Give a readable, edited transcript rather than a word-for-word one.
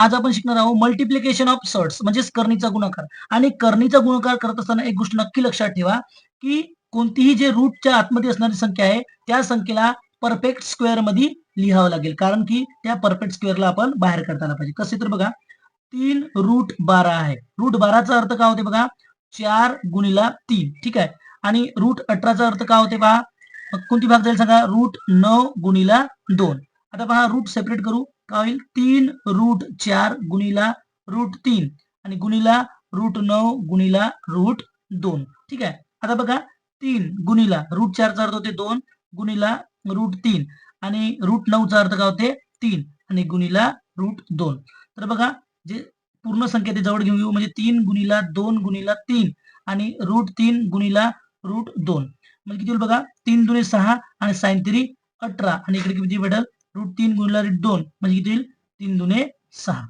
आज आपण शिकणार आहोत मल्टिप्लिकेशन ऑफ सर्ट्स म्हणजेच करणीचा गुणाकार. आणि करणीचा गुणाकार करत असताना एक गोष्ट नक्की लक्षात ठेवा, की कोणतीही जे रूटच्या आतमध्ये असणारी संख्या आहे, त्या संख्येला परफेक्ट स्क्वेअर मध्ये लिहावं लागेल. कारण की त्या परफेक्ट स्क्वेअरला आपण बाहेर काढता पाहिजे. कसे तर बघा, 3√12 आहे. √12 अर्थ काय होते बघा, 4 गुणिला 3. ठीक आहे. आणि √18 अर्थ काय होते पहा, कोणती भाग जाईल सांगा, √9 गुणिला 2. आता पहा, रूट सेपरेट करू. काय होईल, 3√4 गुणिला √3 आणि गुणिला √9 गुणिला √2. ठीक आहे. आता बघा, 3 गुणिला √4चा अर्थ होते 2 गुणिला √3 आणि √9चा अर्थ काय होते 3 आणि गुणिला √2. तर बघा, जे पूर्ण संख्या ते जवळ घेऊन येऊ, म्हणजे 3 गुणिला 2 गुणिला 3 आणि √3 गुणिला √2. म्हणजे किती होईल बघा, 3 दुणे 6 आणि sin 3 18 आणि इकडे किती भेटेल, √3 गुणिला √2 म्हणजे किती होईल, 3 दुणे 6.